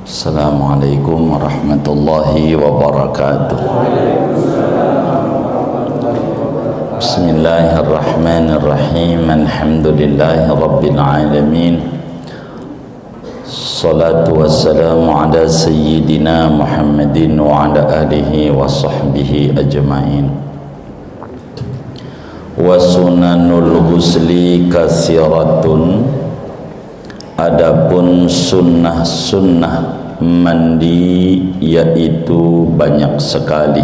Assalamualaikum warahmatullahi wabarakatuh. Bismillahirrahmanirrahim. Alhamdulillahi rabbil alamin. Salatu wassalamu ala sayyidina Muhammadin wa ala alihi wa sahbihi ajma'in. Wa sunanul ghusli kathiratun. Adapun sunnah-sunnah mandi yaitu banyak sekali.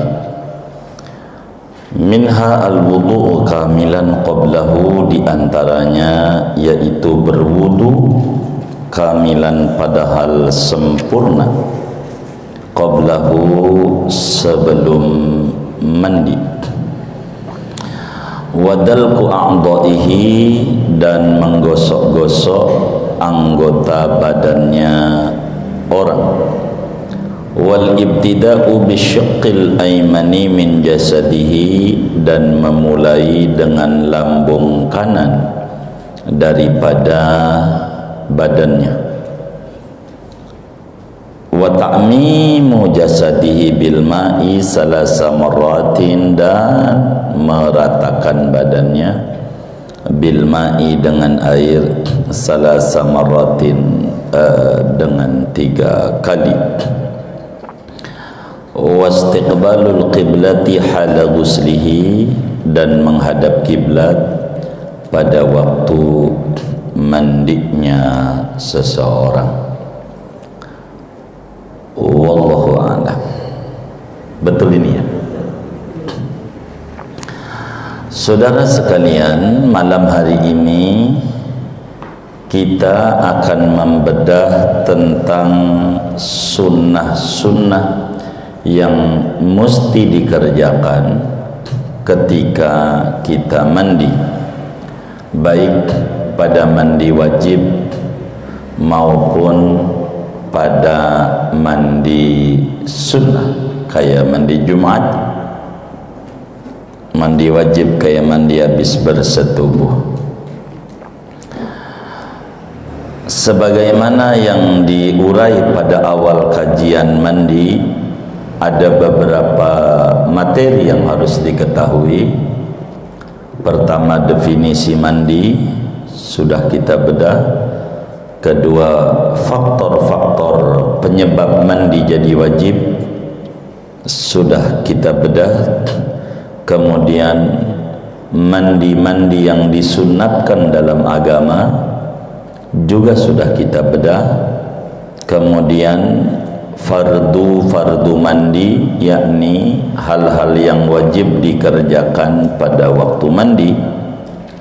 Minha al-wudu' kamilan qablahu, diantaranya yaitu berwudu kamilan padahal sempurna, qablahu sebelum mandi. Wadalku a'dha'ihi, dan menggosok-gosok anggota badannya orang. Wal ibtida'u bisyaqqil aymani min jasadihi, dan memulai dengan lambung kanan daripada badannya. Wa ta'mimu jasadihi bil ma'i salasa marratin, dan meratakan badannya bil ma'i dengan air salasa marratin, dengan 3 kali. Wastiqbalul qiblati hala ghuslihi, dan menghadap kiblat pada waktu mandinya seseorang. Wallahu a'lam. Betul ini ya? Saudara sekalian, malam hari ini kita akan membedah tentang sunnah-sunnah yang mesti dikerjakan ketika kita mandi, baik pada mandi wajib maupun pada mandi sunnah kayak mandi Jumat. Mandi wajib kayak mandi habis bersetubuh. Sebagaimana yang diurai pada awal kajian mandi, ada beberapa materi yang harus diketahui. Pertama, definisi mandi sudah kita bedah. Kedua, faktor-faktor penyebab mandi jadi wajib sudah kita bedah. Kemudian mandi-mandi yang disunnatkan dalam agama juga sudah kita bedah. Kemudian fardu mandi, yakni hal-hal yang wajib dikerjakan pada waktu mandi,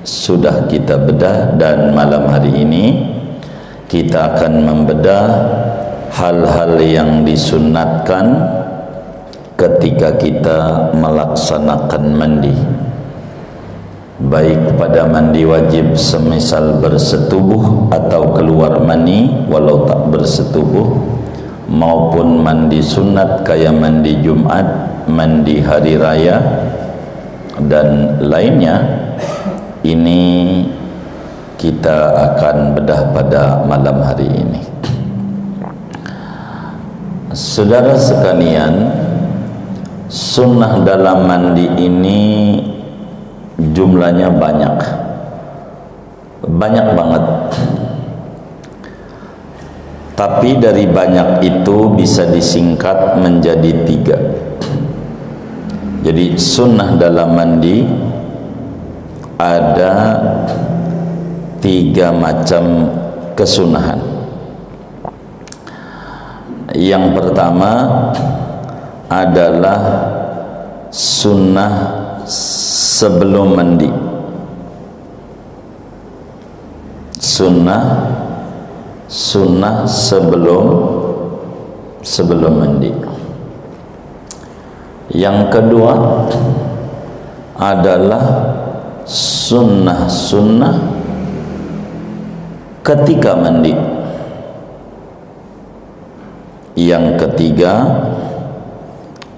sudah kita bedah. Dan malam hari ini kita akan membedah hal-hal yang disunnatkan ketika kita melaksanakan mandi, baik pada mandi wajib semisal bersetubuh atau keluar mani walau tak bersetubuh, maupun mandi sunat kayak mandi Jumat, mandi hari raya, dan lainnya. Ini kita akan bedah pada malam hari ini. Saudara sekalian, sunnah dalam mandi ini jumlahnya banyak banget. Tapi dari banyak itu bisa disingkat menjadi 3. Jadi sunnah dalam mandi ada 3 macam kesunahan. Yang pertama adalah sunnah sebelum mandi. Sunnah sebelum mandi. Yang kedua adalah sunnah ketika mandi. Yang ketiga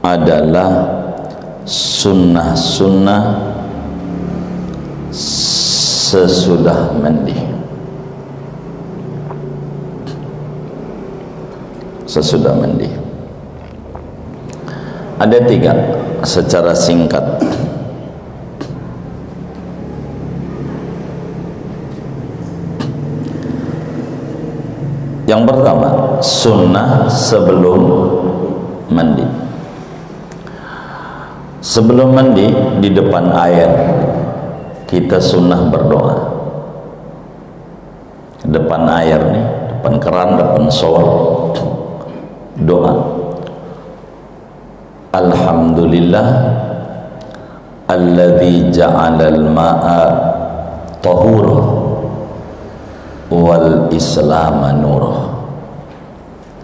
adalah sunnah sesudah mandi. sesudah mandi. Ada 3 secara singkat. Yang pertama, sunnah sebelum mandi. Sebelum mandi, di depan air kita sunnah berdoa. Depan air nih, depan keran, depan shower, doa. Alhamdulillah alladzi ja'alal ma'a tahura wal islama nurah.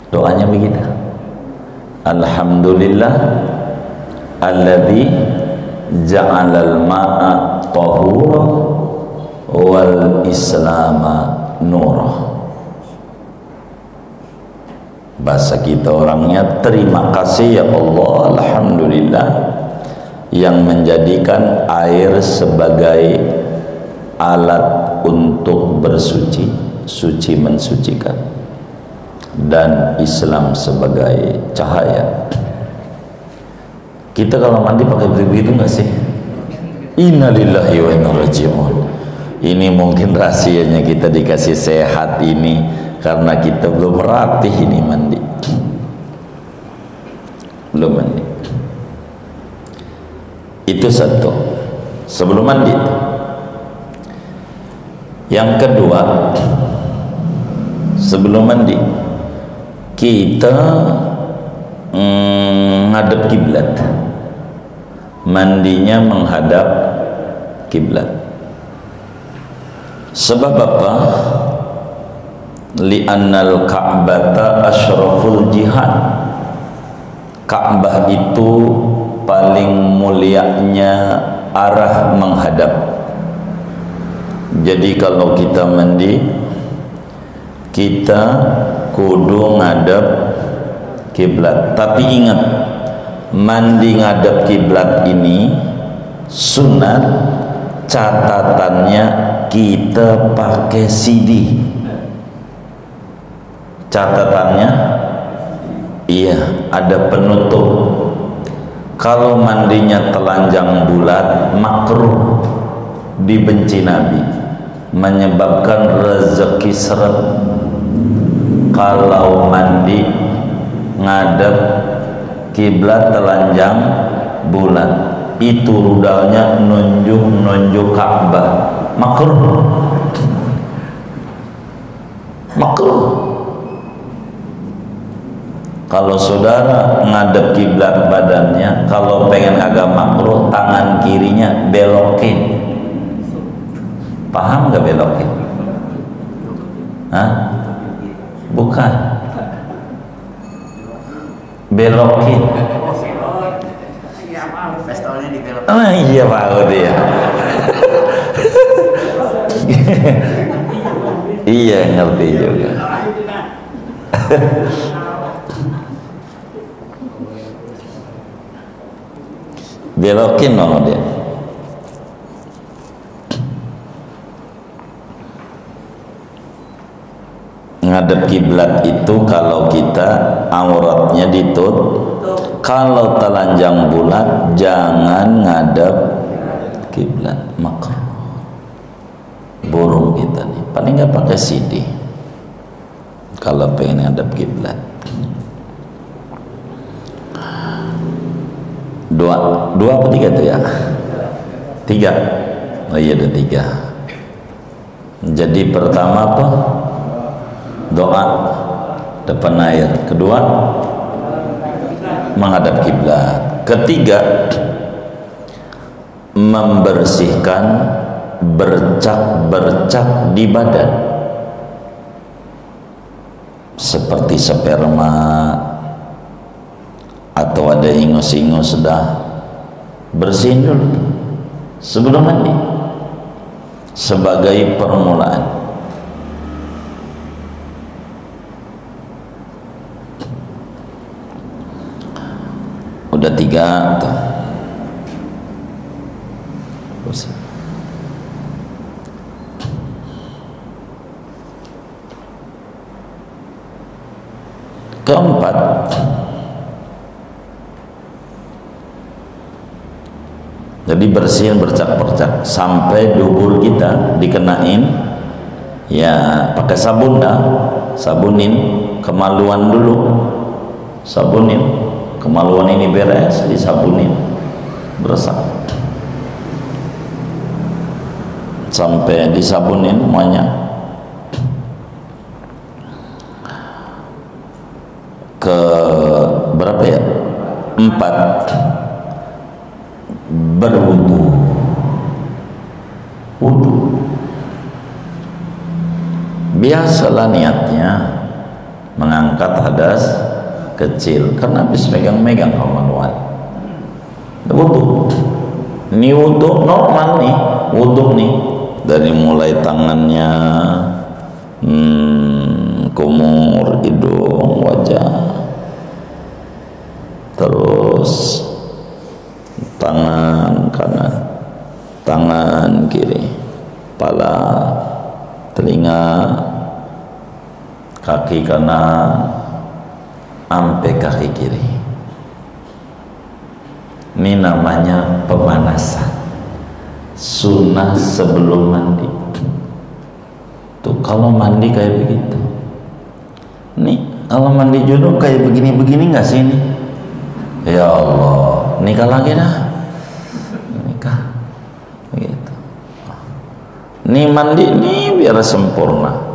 Doanya begitu. Alhamdulillah alladzi ja'alal ma'a tahura wal islama nurah. Bahasa kita orangnya, terima kasih ya Allah, alhamdulillah yang menjadikan air sebagai alat untuk bersuci, suci mensucikan, dan Islam sebagai cahaya. Kita kalau mandi pakai begitu nggak sih? Innalillahi wa inna raji'un. Ini mungkin rahasianya kita dikasih sehat ini karena kita belum meratih ini mandi. Belum mandi. Itu satu. Sebelum mandi. Yang kedua, sebelum mandi kita ngadep kiblat. Mandinya menghadap kiblat. Sebab apa? Li'annal ka'bata asyraful jihad. Ka'bah itu paling mulianya arah menghadap. Jadi kalau kita mandi, kita kudu ngadep kiblat. Tapi ingat, mandi ngadep kiblat ini sunat, catatannya kita pakai CD. Catatannya, iya, ada penutup. Kalau mandinya telanjang bulat, makruh, dibenci Nabi, menyebabkan rezeki seret. Kalau mandi ngadep kiblat telanjang bulat, itu rudalnya nunjuk Ka'bah, makruh. Makruh. Kalau saudara ngadep kiblat badannya, kalau pengen agak makruh, tangan kirinya belokin. Paham gak belokin? Hah? Bukan. Belokin. Oh iya Pak dia. Iya ngerti juga. Belokin dong dia. Ngadep kiblat itu kalau kita auratnya ditutup. Kalau telanjang bulat jangan ngadep kiblat, maka burung kita nih paling nggak pakai CD kalau pengen ngadep kiblat. Dua apa tiga tuh ya? 3. Oh iya ada 3. Jadi pertama apa? Doa depan air. Kedua, menghadap kiblat. Ketiga, membersihkan bercak-bercak di badan seperti sperma atau ada ingus-ingus, dah bersihin dulu sebelum mandi sebagai permulaan. Udah 3 tuh. Keempat, dibersihin bercak-bercak sampai dubur kita dikenain ya pakai sabun dah, sabunin kemaluan dulu, sabunin kemaluan ini beres, disabunin beresak sampai disabunin semuanya. Ke berapa ya? 4 berwudu, wudu biasalah niatnya mengangkat hadas kecil karena habis megang-megang kemaluan. Wudu ini wudu normal nih, wudu nih dari mulai tangannya, kumur, hidung, wajah, terus tangan kanan, tangan kiri, kepala, telinga, kaki kanan, sampai kaki kiri. Ini namanya pemanasan sunnah sebelum mandi. Tuh kalau mandi kayak begitu. Nih kalau mandi junub kayak begini-begini nggak sih ini? Ya Allah, nikah lagi dah, nikah begitu. Nih mandi nih biar sempurna.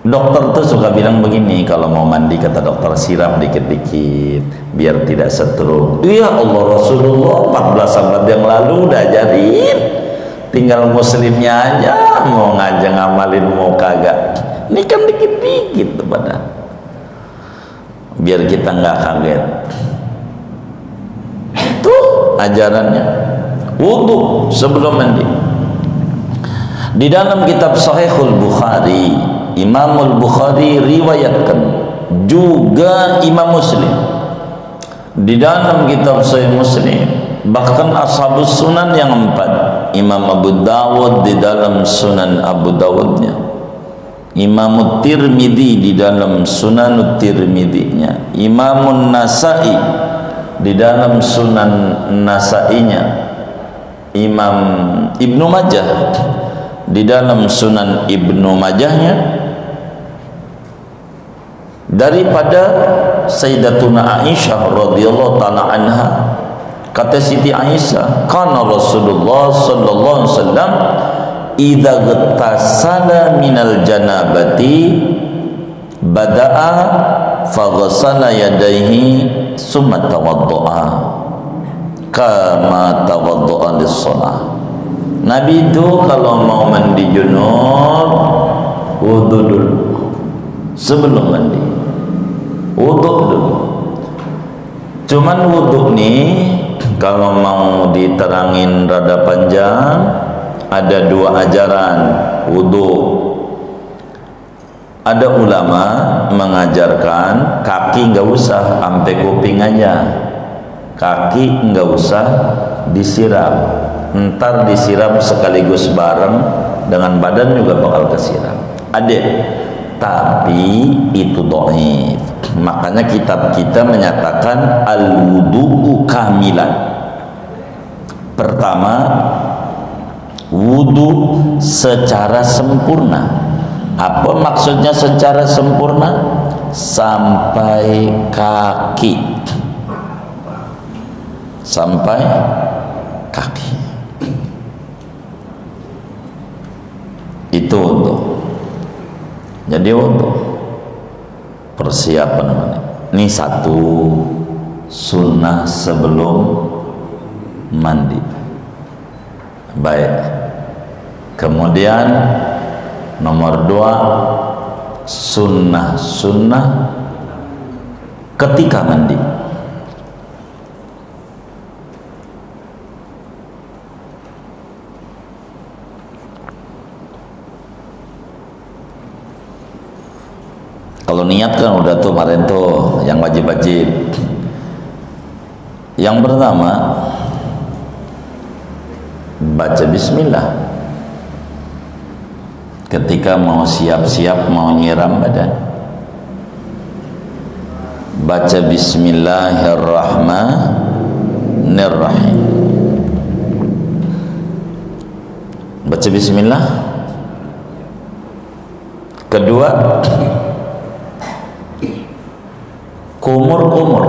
Dokter tuh suka bilang begini, kalau mau mandi kata dokter siram dikit-dikit biar tidak stroke. Ya Allah, Rasulullah 14 abad yang lalu udah ajarin, tinggal muslimnya aja mau ngajak ngamalin mau kagak. Ini kan dikit-dikit tuh pada, biar kita nggak kaget. Tuh ajarannya wudu sebelum mandi. Di dalam kitab Sahihul Bukhari, Imamul Bukhari riwayatkan, juga Imam Muslim di dalam kitab Sahih Muslim, bahkan Ashabus Sunan yang 4, Imam Abu Dawud di dalam Sunan Abu Dawudnya, Imam Tirmidzi di dalam Sunan Tirmidzinya, Imam Nasai di dalam Sunan Nasainya, Imam Ibnu Majah di dalam Sunan Ibnu Majahnya, daripada Sayyidatuna Aisyah radhiyallahu taala anha, kata Siti Aisyah, kana Rasulullah sallallahu alaihi wasallam idza ghattasala minal janabati bada'a faghsala yadayhi summa tawadda'a kama tawadda'a lis-shalah. Nabi itu kalau mau mandi junub wudu dulu sebelum mandi, wudu dulu. Cuman wudu nih kalau mau diterangin rada panjang, ada 2 ajaran wudu. Ada ulama mengajarkan kaki nggak usah sampai kuping aja, kaki nggak usah disiram, ntar disiram sekaligus bareng dengan badan juga bakal kesiram. Ada, tapi itu dhaif. Makanya kitab kita menyatakan al-wudu'u kamilan. Pertama, wudu secara sempurna. Apa maksudnya secara sempurna? Sampai kaki, sampai kaki. Itu untuk, jadi untuk persiapan namanya. Ini satu sunnah sebelum mandi. Baik. Kemudian nomor 2, sunnah ketika mandi. Kalau niat kan udah tuh kemarin tuh yang wajib-wajib. Yang pertama, baca bismillah ketika mau siap-siap mau nyiram badan. Baca bismillahirrahmanirrahim. Bismillahirrahmanirrahim. Baca bismillah. Kedua, kumur-kumur.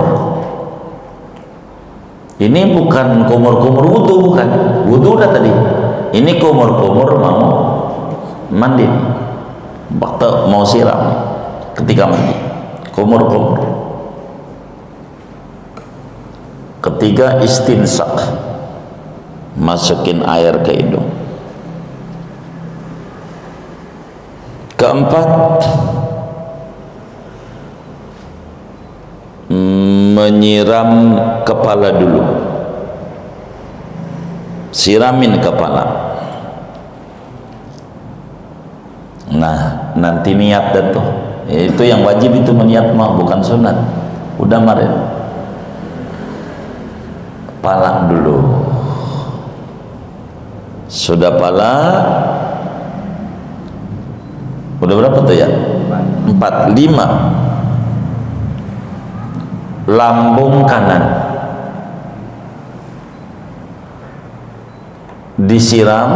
Ini bukan kumur-kumur wudu, bukan. Wudu udah tadi. Ini kumur-kumur mau mandi. Waktu mau siram ketika mandi. Kumur-kumur. Ketiga, istinsak. Masukin air ke hidung. Keempat, menyiram kepala dulu. Siramin kepala. Nah, nanti niat dah tuh. Itu yang wajib itu meniat mah, bukan sunat. Udah kemarin. Pala dulu. Sudah pala. Udah berapa tuh ya? 4, 5. Lambung kanan disiram,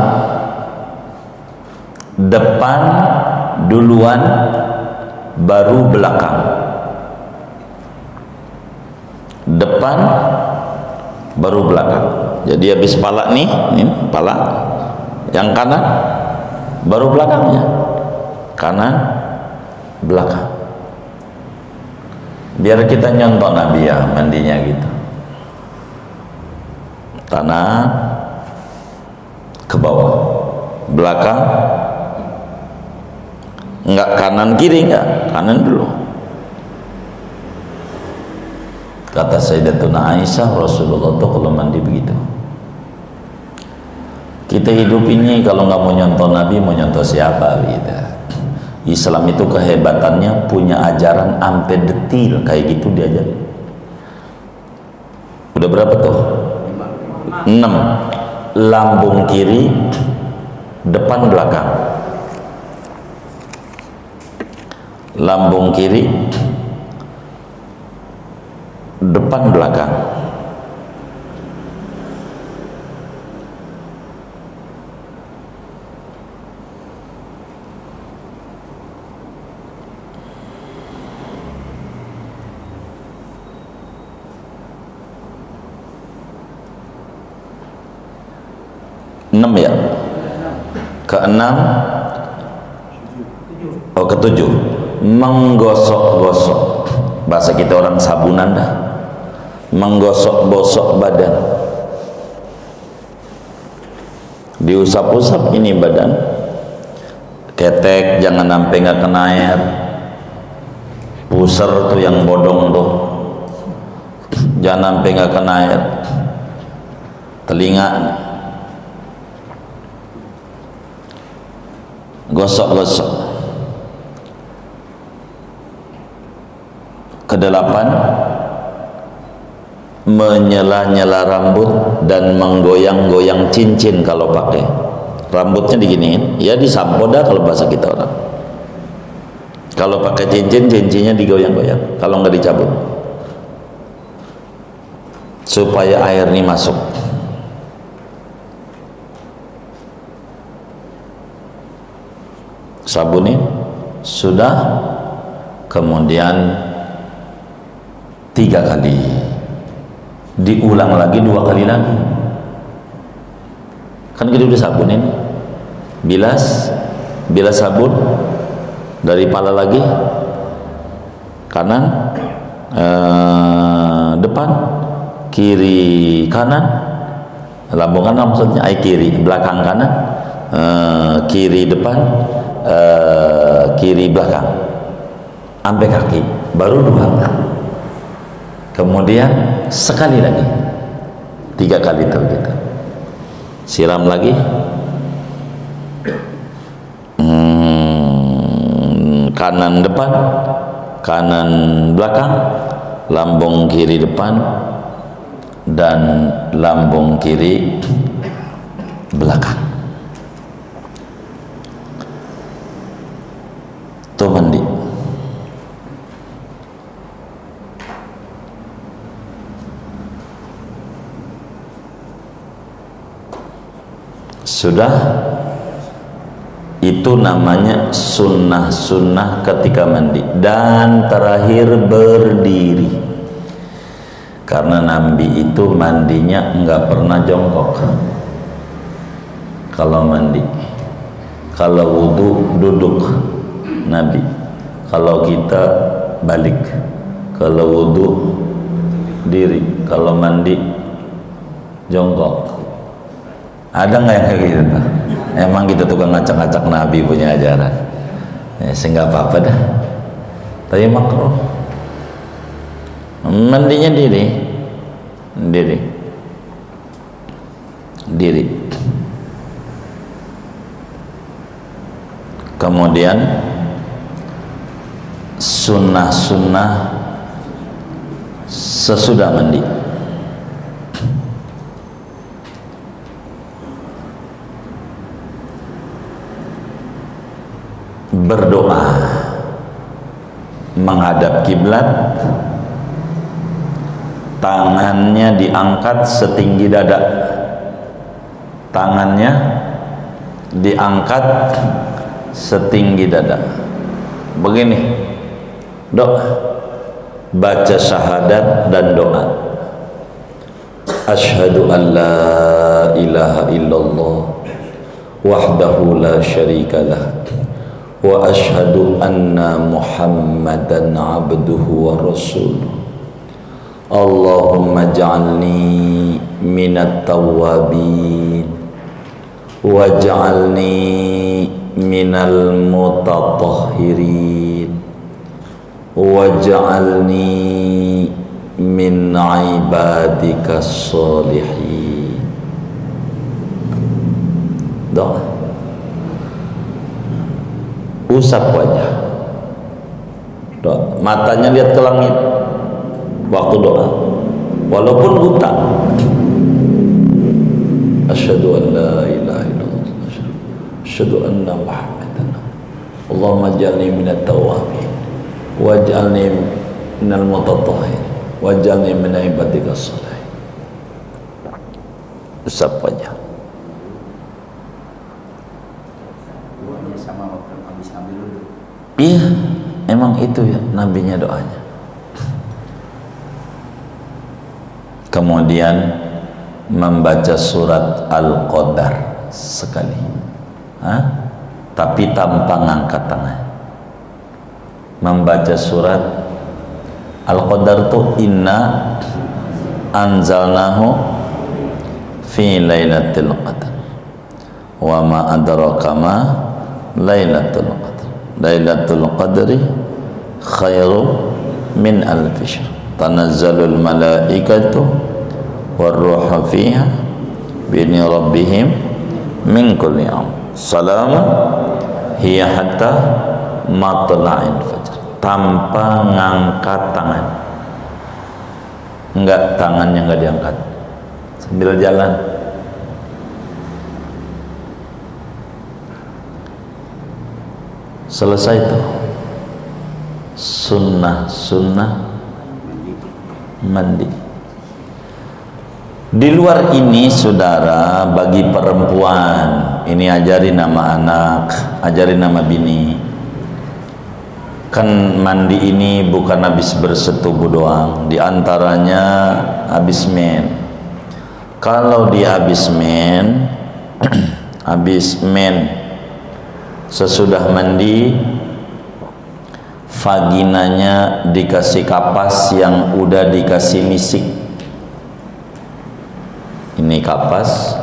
depan duluan baru belakang. Depan baru belakang. Jadi habis pala nih, ini pala yang kanan baru belakangnya. Kanan belakang. Biar kita nyontoh Nabi ya mandinya gitu. Tanah ke bawah, belakang, enggak kanan kiri, enggak, kanan dulu. Kata Sayyidatuna Aisyah, Rasulullah tuh kalau mandi begitu. Kita hidup ini kalau nggak mau nyontoh Nabi, mau nyontoh siapa gitu. Islam itu kehebatannya punya ajaran ampe detil kayak gitu diajarin. Udah berapa tuh? 6. Lambung kiri, depan belakang. Lambung kiri, depan belakang. Enam ya? Keenam, oh ketujuh, menggosok-gosok. Bahasa kita orang sabunan dah. Menggosok-gosok badan. Diusap-usap ini badan. Ketek jangan sampai nggak kena air. Puser tuh yang bodong tuh, jangan sampai nggak kena air. Telinga gosok-gosok. Kedelapan, menyela-nyela rambut dan menggoyang-goyang cincin kalau pakai. Rambutnya diginiin, ya disampo dah kalau bahasa kita orang. Kalau pakai cincin, cincinnya digoyang-goyang. Kalau nggak dicabut, supaya air ini masuk. Sabunin sudah, kemudian 3 kali, diulang lagi 2 kali lagi. Kan kita udah sabunin, bilas sabun dari pala lagi, kanan, depan, kiri, kanan, lambung kanan maksudnya, kiri, belakang kanan, kiri depan, kiri belakang, sampai kaki, baru 2. Kemudian sekali lagi, 3 kali tuh gitu. Siram lagi, kanan depan, kanan belakang, lambung kiri depan, dan lambung kiri belakang. Tuh mandi. Sudah, itu namanya sunnah-sunnah ketika mandi. Dan terakhir berdiri, karena Nabi itu mandinya enggak pernah jongkok kalau mandi. Kalau wudu duduk Nabi, kalau kita balik. Kalau wudu diri, kalau mandi jongkok. Ada nggak yang kayak gitu? Emang kita tukang ngacak-ngacak Nabi punya ajaran. Sehingga apa-apa dah. Tapi makruh. Mandinya diri. Kemudian sunnah-sunnah sesudah mandi. Berdoa menghadap kiblat, tangannya diangkat setinggi dada, tangannya diangkat setinggi dada. Begini doa, baca syahadat dan doa. Asyhadu an la ilaha illallah wahdahu la syarikalah wa asyhadu anna muhammadan abduhu wa rasuluh. Allahumma ja'alni minat tawwabin waj'alni minal mutatahhirin waj'alni min ibadikas sholihin. Doa, usap wajah, doa. Matanya lihat ke langit waktu doa, walaupun buta. Asyhadu an la ilaha illallah asyhadu anna muhammadan. Allahumma ij'alni minat tawwabin waj'alni minal mutatahhirin waj'alni min ibadikas sholihin. Usap wajah. Iya, emang itu ya nabinya doanya. Kemudian membaca surat Al-Qadar sekali, tapi tanpa ngangkat tangan. Membaca surat Al-Qadar tuh inna anzalnahu fi lailatul qadar wa ma adraka ma lailatul qadar. Lailatul qadri khairu min alfi syahr. Tanazzalul malaikatu warruhu fiha bi'idzni rabbihim min kulli amr. Salamun hiya hatta matla'il fajr. Tanpa ngangkat tangan. Enggak, tangannya enggak diangkat. Sambil jalan. Selesai itu sunnah mandi. Di luar ini saudara, bagi perempuan ini ajari nama anak, ajari nama bini. Kan mandi ini bukan habis bersetubuh doang, di antaranya habis men. Kalau dia habis men sesudah mandi, vaginanya dikasih kapas yang udah dikasih misik. Ini kapas,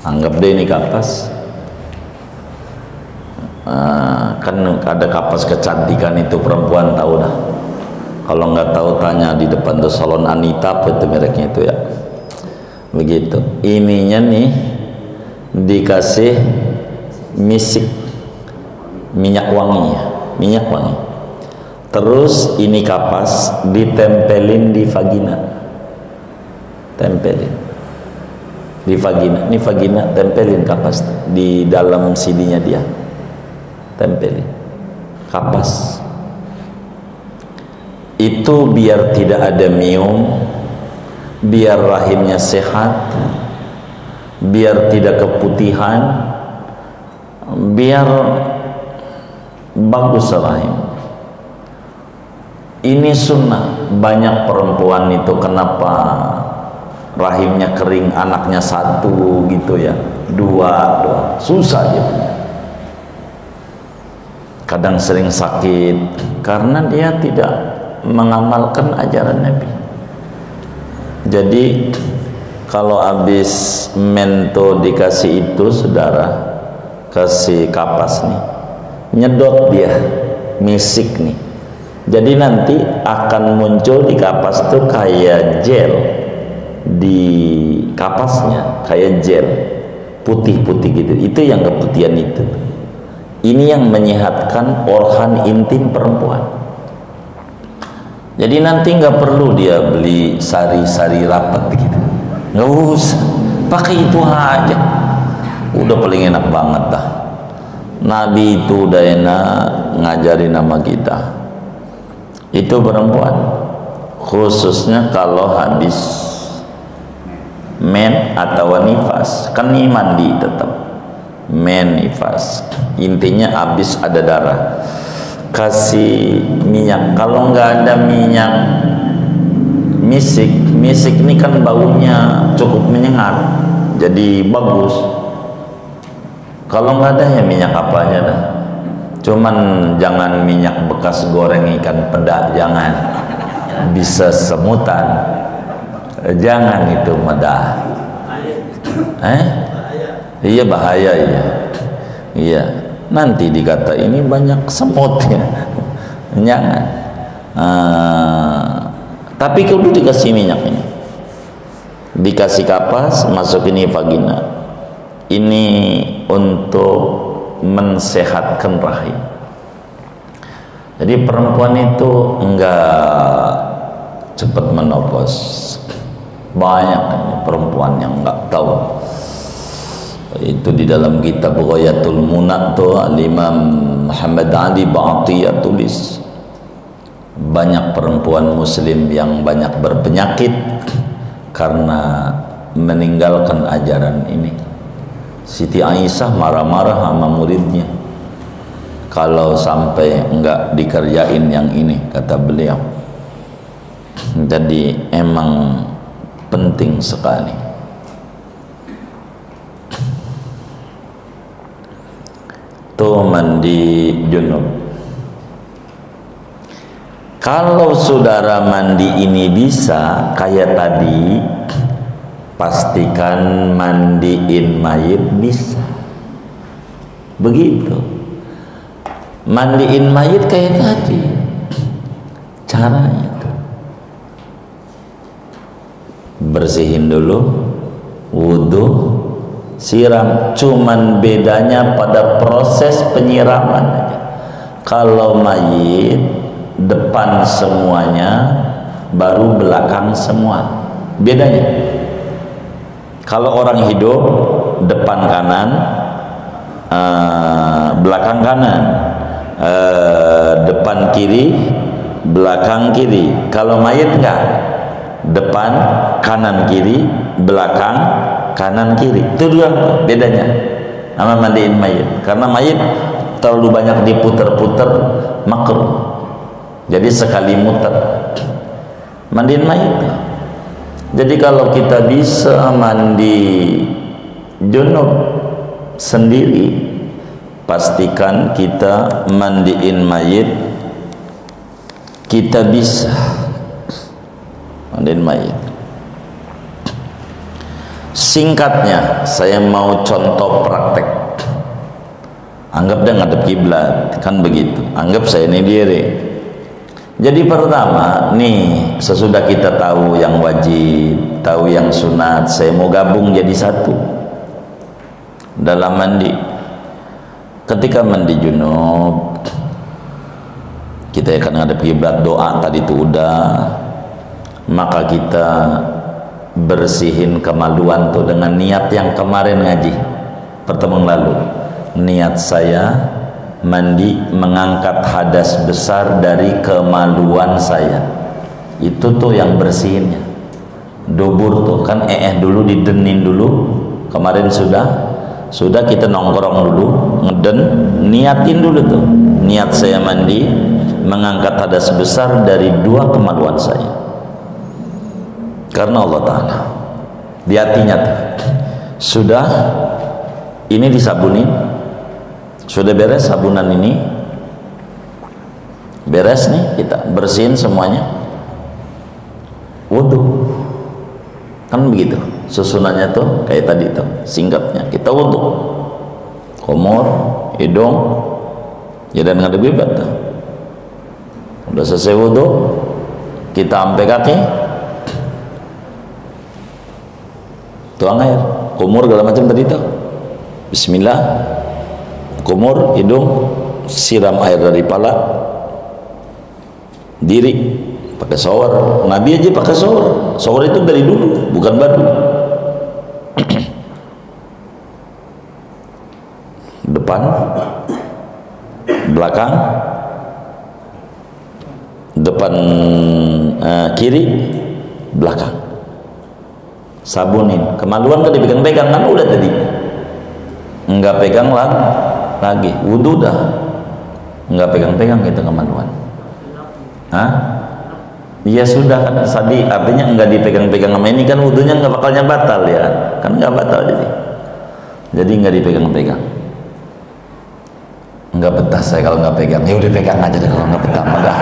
anggap deh ini kapas. Kan ada kapas kecantikan itu, perempuan tahu dah. Kalau nggak tahu tanya di depan tuh salon Anita, apa itu mereknya itu ya. Begitu. Ininya nih dikasih misik, minyak wangi. Terus ini kapas ditempelin di vagina, tempelin di vagina. Ini vagina, tempelin kapas di dalam sidinya dia, tempelin kapas. Itu biar tidak ada miom, biar rahimnya sehat, biar tidak keputihan, biar bagus rahim. Ini sunnah. Banyak perempuan itu kenapa rahimnya kering, anaknya satu gitu ya, dua, susah dia punya. Kadang sering sakit karena dia tidak mengamalkan ajaran Nabi. Jadi kalau habis mento dikasih itu, saudara, kasih kapas nih, nyedot dia, misik nih. Jadi nanti akan muncul di kapas tuh kayak gel di kapasnya, kayak gel putih-putih gitu. Itu yang keputihan itu. Ini yang menyehatkan organ intim perempuan. Jadi nanti nggak perlu dia beli sari-sari rapat gitu, nggak usah, pakai itu aja, udah paling enak banget dah. Nabi itu udah enak ngajarin nama kita. Itu perempuan, khususnya kalau habis men atau nifas, kan ini mandi tetap men nifas, intinya habis ada darah, kasih minyak. Kalau nggak ada minyak misik ini kan baunya cukup menyengat, jadi bagus. Kalau nggak ada ya minyak apa aja dah, cuman jangan minyak bekas goreng ikan peda, jangan, bisa semutan, jangan itu medah. Iya bahaya, iya. Nanti dikata ini banyak semut ya, jangan. Tapi kalau dikasih minyak ini, dikasih kapas, masukin vagina, ini untuk mensehatkan rahim. Jadi perempuan itu enggak cepat menopause. Banyak perempuan yang enggak tahu. Itu di dalam kitab Ghayatul Munat tuh Al-Imam Muhammad Ali Ba'atiyah tulis, banyak perempuan muslim yang banyak berpenyakit karena meninggalkan ajaran ini. Siti Aisyah marah-marah sama muridnya kalau sampai enggak dikerjain yang ini, kata beliau. Jadi emang penting sekali. Tuh mandi junub. Kalau saudara mandi ini bisa kayak tadi, pastikan mandiin mayit bisa. Begitu. Mandiin mayit kayak tadi. Caranya tuh, bersihin dulu, wudu, siram. Cuman bedanya pada proses penyiraman aja. Kalau mayit depan semuanya, baru belakang semua. Bedanya. Kalau orang hidup depan kanan, belakang kanan, depan kiri, belakang kiri. Kalau mayit enggak, depan kanan kiri, belakang kanan kiri. Itu dua bedanya sama mandiin mayit. Karena mayit terlalu banyak diputer-puter, makruh. Jadi sekali muter. Mandiin mayit. Jadi kalau kita bisa mandi junub sendiri, pastikan kita mandiin mayit, kita bisa mandiin mayit. Singkatnya, saya mau contoh praktek. Anggap dia ngadep kiblat, kan begitu. Anggap saya ini diri. Jadi pertama, nih sesudah kita tahu yang wajib, tahu yang sunat, saya mau gabung jadi satu dalam mandi. Ketika mandi junub, kita akan ngadep kiblat, doa tadi itu udah, maka kita bersihin kemaluan tuh dengan niat yang kemarin ngaji pertemuan lalu. Niat saya mandi mengangkat hadas besar dari kemaluan saya. Itu tuh yang bersihinnya. Dubur tuh kan dulu didenin dulu, Kemarin sudah kita nongkrong dulu, ngeden, niatin dulu tuh. Niat saya mandi mengangkat hadas besar dari 2 kemaluan saya. Karena Allah Ta'ala di hatinya tuh. Sudah ini disabunin, sudah beres sabunan ini, beres nih, kita bersihin semuanya, wudu. Kan begitu susunannya tuh, kayak tadi tuh singkatnya, kita wudu, kumur, hidung, ya dan ngadep kiblat tuh. Udah selesai wudu, kita sampai kaki, tuang air, kumur segala macam tadi tuh, bismillah, kumur, hidung, siram air dari pala, diri, pakai shower. Nabi aja pakai shower. Shower itu dari dulu, bukan baru. Depan, belakang, depan, kiri, belakang. Sabunin. Kemaluan kan dipegang-pegang, kan udah tadi. Enggak pegang lagi. Wudu dah. Enggak pegang-pegang gitu kemaluan. Hah? Iya sudah kan tadi, artinya enggak dipegang-pegang sama ini kan wudunya enggak bakalnya batal ya. Kan enggak batal jadi. Jadi enggak dipegang-pegang. Enggak betah saya kalau enggak pegang. Ya udah pegang aja deh kalau enggak betah enggak.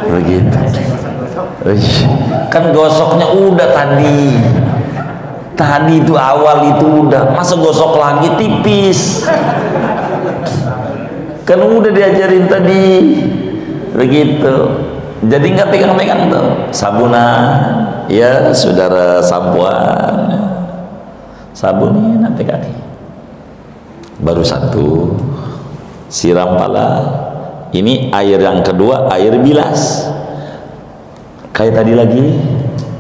Begitu. Kan gosoknya udah tadi. Tadi itu awal itu udah, masa gosok lagi tipis. Kan udah diajarin tadi. Begitu. Jadi nggak pegang-pegang tuh. Sabunan, ya saudara, sampoan, sabunin sampai kaki. Baru satu, siram pala. Ini air yang kedua, air bilas. Kayak tadi lagi,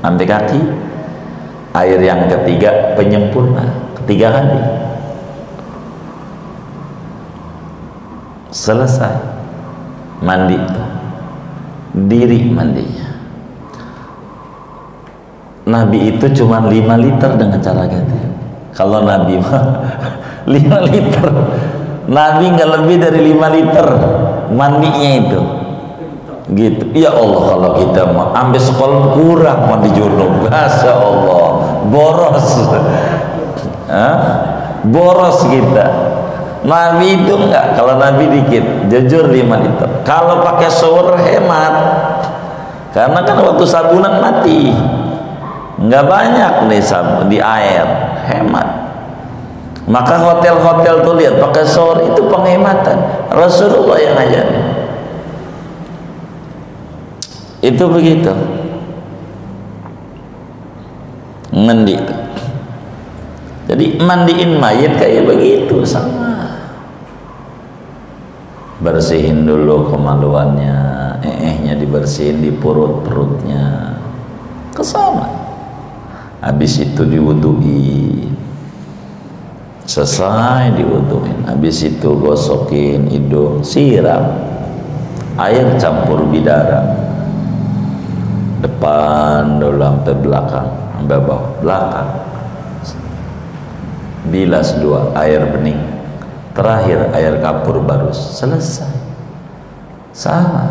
sampai kaki. Air yang ketiga, penyempurna. Ketiga kali. Selesai mandi tuh. Diri mandinya. Nabi itu cuma 5 liter dengan cara ganti. Kalau Nabi mah 5 liter. Nabi nggak lebih dari 5 liter mandinya itu. Gitu. Ya Allah, kalau kita mah ambil sekolah kurang mandi junub. Masya Allah, boros. Boros kita. Nabi itu enggak, kalau Nabi dikit, jujur 5 liter. Kalau pakai shower hemat, karena kan waktu sabunan mati, enggak banyak nih di air, hemat. Maka hotel-hotel tuh lihat pakai shower itu penghematan. Rasulullah yang ajarin. Itu begitu. Mandi itu. Jadi mandiin mayat kayak begitu sama. Bersihin dulu kemaluannya, nya dibersihin di perutnya, kesana. Habis itu diwuduin, selesai diwuduin. Habis itu gosokin hidung, siram air campur bidara, depan dulu sampai belakang, sampai bawah, belakang. Bilas 2 air bening, terakhir air kapur baru, selesai. Sama.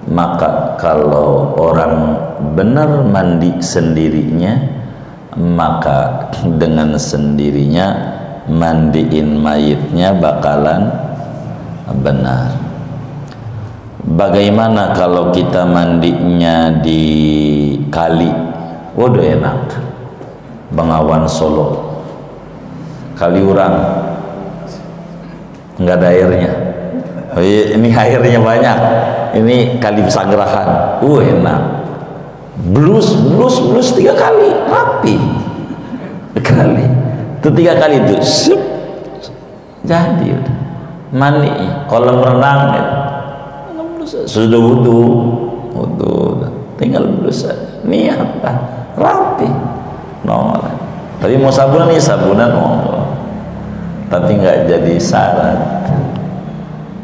Maka kalau orang benar mandi sendirinya, maka dengan sendirinya mandiin mayitnya bakalan benar. Bagaimana kalau kita mandinya di kali? Waduh enak. Bengawan Solo, Kaliurang, nggak ada airnya. Oh, ini airnya banyak. Ini Kali Pesanggerahan. Enak. Blus 3 kali, rapi. Kali. Itu 3 kali itu, sup, jadi udah. Mandi, kolam renang, sudah wudu, tinggal blus aja. Niat, rapi, nongol. Tapi mau sabunan ya sabunan nongol. Tapi nggak jadi syarat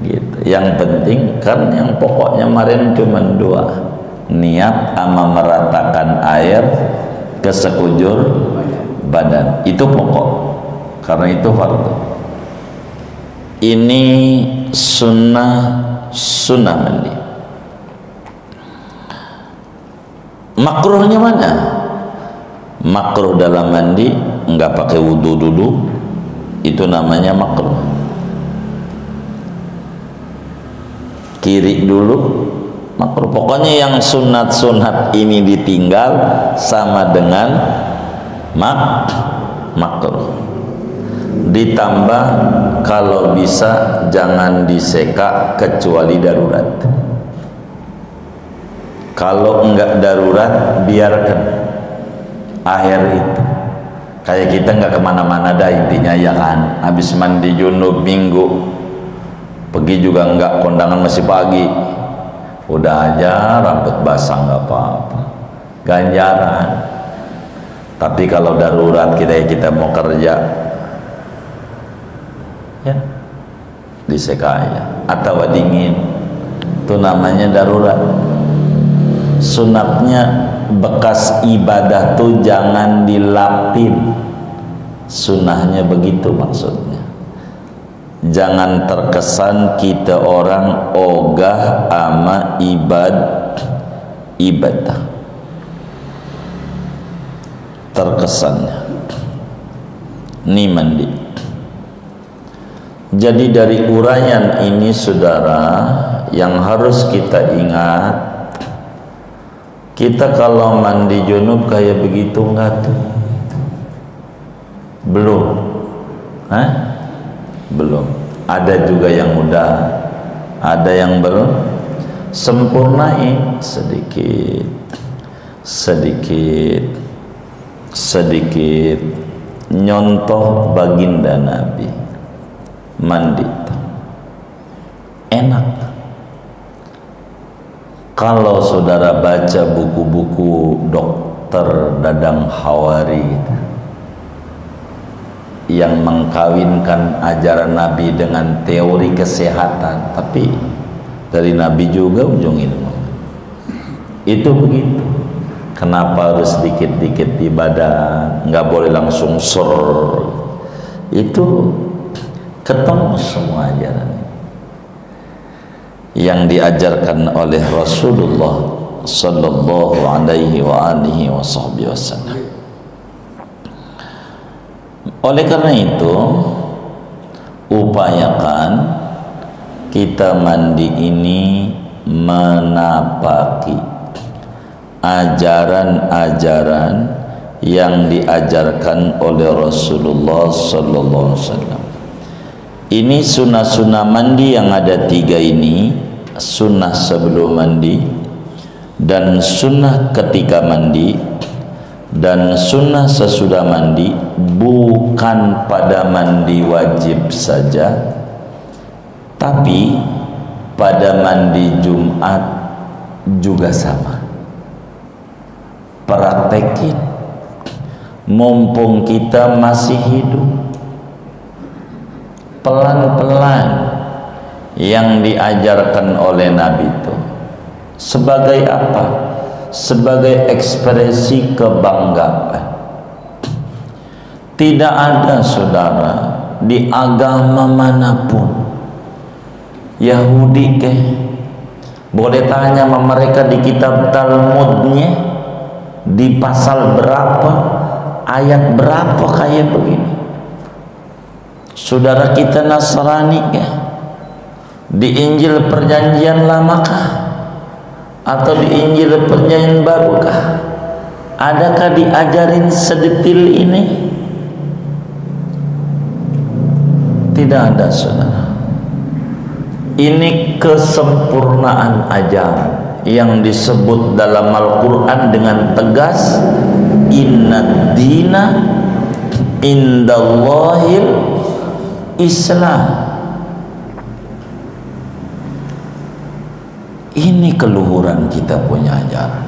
gitu. Yang penting kan yang pokoknya kemarin cuma 2, niat sama meratakan air ke sekujur badan. badan. Itu pokok, karena itu fardu. Ini sunnah mandi. Makruhnya mana? Makruh dalam mandi enggak pakai wudu dulu, itu namanya makruh. Kiri dulu makruh. Pokoknya yang sunat-sunat ini ditinggal sama dengan makruh. Ditambah kalau bisa jangan diseka kecuali darurat. Kalau enggak darurat biarkan air itu. Kayak kita enggak kemana-mana dah intinya ya kan. Habis mandi junub minggu pergi juga enggak, kondangan masih pagi, udah aja rambut basah enggak apa-apa, ganjaran. Tapi kalau darurat kita mau kerja ya diseka aja atau dingin, itu namanya darurat. Sunatnya bekas ibadah tuh jangan dilapin, sunnahnya begitu maksudnya. Jangan terkesan kita orang ogah ama ibadah, terkesannya ini mandi. Jadi dari uraian ini saudara, yang harus kita ingat, kita kalau mandi junub kayak begitu enggak tuh? Belum. Belum. Ada juga yang udah, ada yang belum. Sempurnain sedikit nyontoh baginda Nabi mandi enak. Kalau saudara baca buku-buku Dokter Dadang Hawari yang mengkawinkan ajaran Nabi dengan teori kesehatan, tapi dari Nabi juga ujung ilmu, itu begitu. Kenapa harus dikit-dikit di badan, nggak boleh langsung sur? Itu ketemu semua ajaran yang diajarkan oleh Rasulullah sallallahu alaihi wa alihi wasallam. Oleh karena itu, upayakan kita mandi ini menapaki ajaran-ajaran yang diajarkan oleh Rasulullah sallallahu alaihi wasallam. Ini sunnah-sunnah mandi yang ada 3 ini, sunnah sebelum mandi, dan sunnah ketika mandi, dan sunnah sesudah mandi, bukan pada mandi wajib saja, tapi pada mandi Jumat juga sama. Praktekin, mumpung kita masih hidup. Pelan-pelan yang diajarkan oleh Nabi itu sebagai apa? Sebagai ekspresi kebanggaan. Tidak ada saudara di agama manapun, Yahudi boleh tanya sama mereka di kitab Talmudnya, di pasal berapa, ayat berapa kayak begini. Saudara kita Nasrani di Injil Perjanjian Lamakah atau di Injil Perjanjian Barukah? Adakah diajarin sedetil ini? Tidak ada saudara. Ini kesempurnaan ajaran yang disebut dalam Al-Quran dengan tegas, inna dina indallahil Islam. Ini keluhuran kita punya ajaran.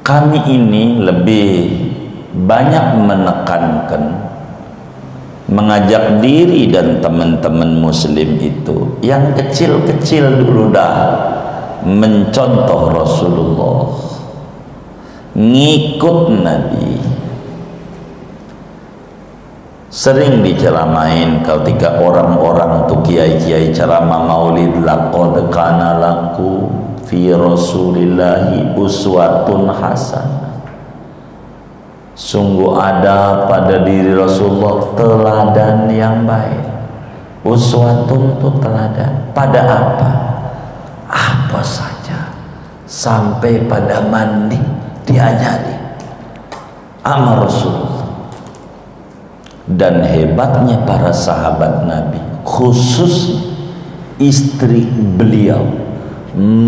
Kami ini lebih banyak menekankan, mengajak diri dan teman-teman muslim itu yang kecil-kecil dulu dah mencontoh Rasulullah, ngikut Nabi. Sering diceramain ketika orang-orang tuh kiai-kiai ceramah maulid, laqad kana lakum fi rasulillahi uswatun hasanah. Sungguh ada pada diri Rasulullah teladan yang baik. Uswatun itu teladan pada apa? Apa saja, sampai pada mandi diajari sama Rasulullah. Dan hebatnya para sahabat Nabi, khusus istri beliau,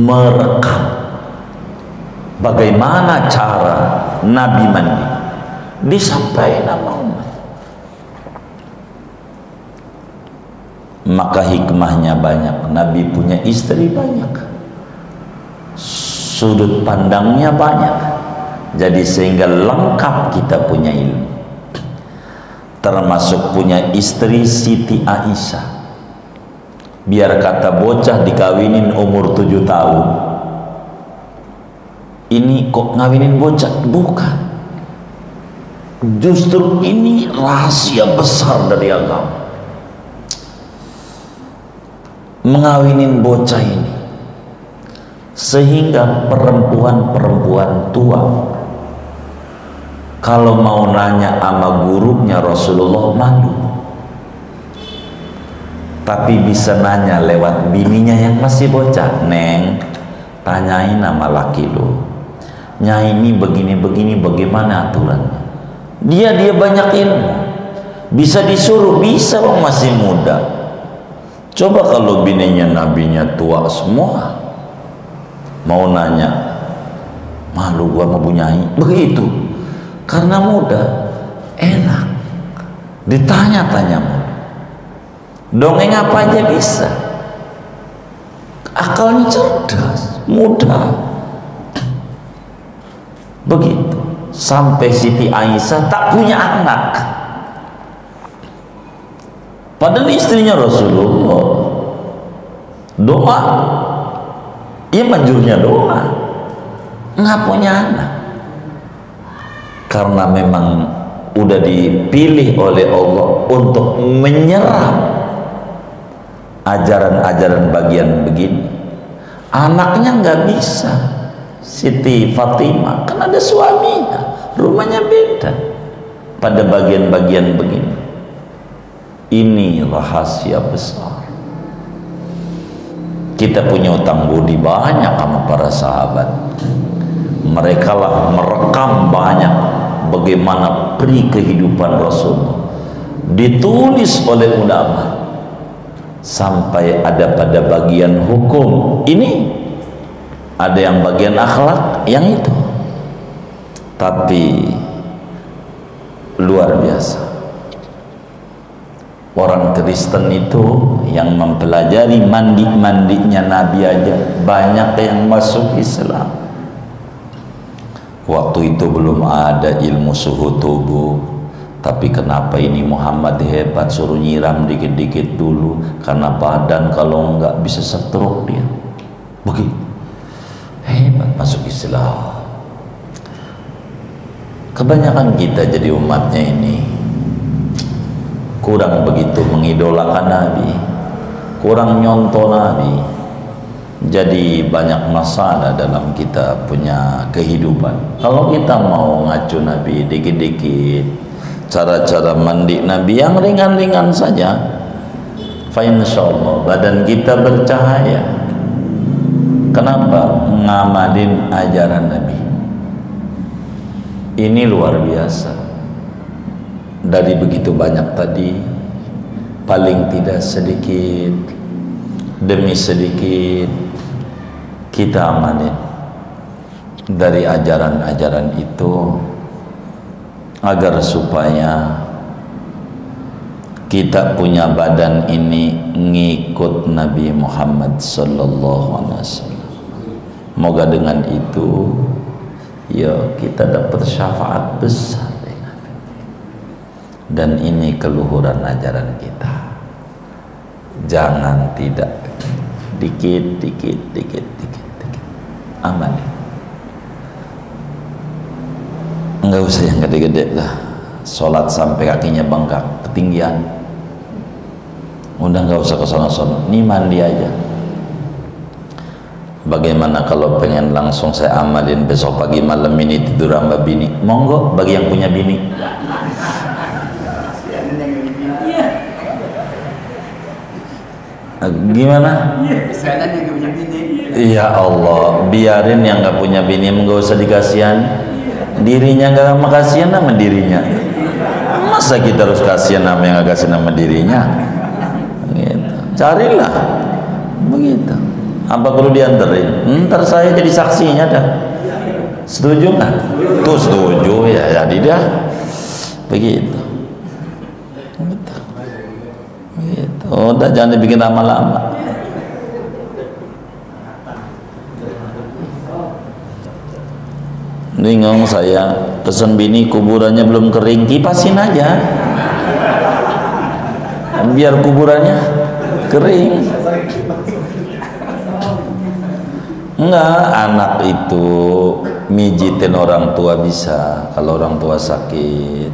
merekam bagaimana cara Nabi mandi, disampaikan nama umat. Maka hikmahnya banyak. Nabi punya istri banyak, sudut pandangnya banyak, jadi sehingga lengkap kita punya ilmu. Termasuk punya istri Siti Aisyah. Biar kata bocah dikawinin umur 7 tahun, ini kok ngawinin bocah? Bukan, justru ini rahasia besar dari agama. Mengawinin bocah ini sehingga perempuan-perempuan tua kalau mau nanya sama gurunya Rasulullah malu, tapi bisa nanya lewat bininya yang masih bocah. Neng, tanyain nama laki lu, nyai ini begini-begini bagaimana aturannya. Dia banyak ilmu, bisa disuruh, bisa orang masih muda. Coba kalau bininya nabinya tua semua, mau nanya, malu gua mau nyai begitu. Karena muda, enak, ditanya-tanya muda. Dongeng apa aja bisa, akalnya cerdas, muda. Begitu, sampai Siti Aisyah tak punya anak, padahal istrinya Rasulullah. Doa, ia manjurnya doa, nggak punya anak. Karena memang udah dipilih oleh Allah untuk menyerap ajaran-ajaran bagian begini. Anaknya nggak bisa. Siti Fatimah kan ada suaminya, rumahnya beda, pada bagian-bagian begini. Ini rahasia besar. Kita punya utang budi banyak sama para sahabat. Mereka lah merekam banyak bagaimana peri kehidupan Rasulullah, ditulis oleh ulama sampai ada pada bagian hukum ini, ada yang bagian akhlak, yang itu. Tapi luar biasa, orang Kristen itu yang mempelajari mandi-mandinya Nabi aja banyak yang masuk Islam. Waktu itu belum ada ilmu suhu tubuh, tapi kenapa ini Muhammad hebat, suruh nyiram dikit-dikit dulu, karena badan kalau enggak bisa stroke dia. Begitu hebat masuk Islam. Kebanyakan kita jadi umatnya ini kurang begitu mengidolakan Nabi, kurang nyontoh Nabi. Jadi banyak masalah dalam kita punya kehidupan. Kalau kita mau ngacu Nabi dikit-dikit, cara-cara mandi Nabi yang ringan-ringan saja, fa insyaallah badan kita bercahaya. Kenapa? Ngamalin ajaran Nabi. Ini luar biasa. Dari begitu banyak tadi, paling tidak sedikit demi sedikit kita amalin dari ajaran-ajaran itu, agar supaya kita punya badan ini ngikut Nabi Muhammad sallallahu alaihi wasallam. Moga dengan itu ya kita dapat syafaat besar. Dan ini keluhuran ajaran kita. Jangan tidak dikit aman. Enggak usah yang gede-gede lah, sholat sampai kakinya bengkak, ketinggian. Udah nggak usah ke sono-sono, nih mandi aja. Bagaimana kalau pengen langsung saya amalin besok pagi malam ini tidur sama bini? Monggo, bagi yang punya bini. Gimana? Ya Allah, biarin yang nggak punya bini, nggak usah dikasihan. Dirinya nggak sama kasihan sama dirinya. Masa kita harus kasihan sama yang nggak kasihan sama dirinya? Gitu. Carilah, begitu. Apa perlu dianterin? Ntar saya jadi saksinya dah. Setuju nggak? Tuh setuju ya, jadi dah. Begitu. Begitu. Udah jangan dibikin lama-lama. Bingung saya, pesan bini kuburannya belum kering, kipasin aja biar kuburannya kering. Enggak, anak itu mijitin orang tua bisa, kalau orang tua sakit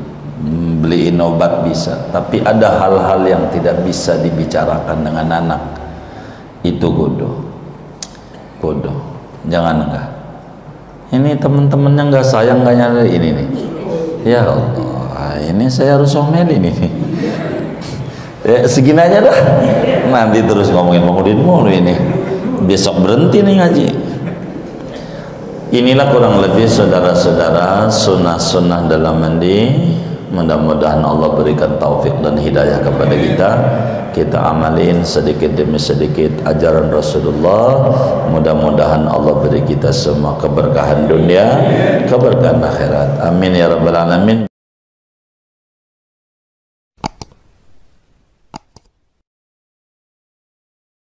beliin obat bisa, tapi ada hal-hal yang tidak bisa dibicarakan dengan anak. Itu bodoh, jangan enggak. Ini teman-temannya nggak sayang, nggak nyari ini nih. Ya Allah, ini saya harus omelin ini. Segini aja dah. Nanti terus ngomongin Maulid mulu ini. Besok berhenti nih ngaji. Inilah kurang lebih saudara-saudara sunnah-sunnah dalam mandi. Mudah-mudahan Allah berikan taufik dan hidayah kepada kita. Kita amalin sedikit demi sedikit ajaran Rasulullah. Mudah-mudahan Allah beri kita semua keberkahan dunia, keberkahan akhirat. Amin ya rabbal alamin.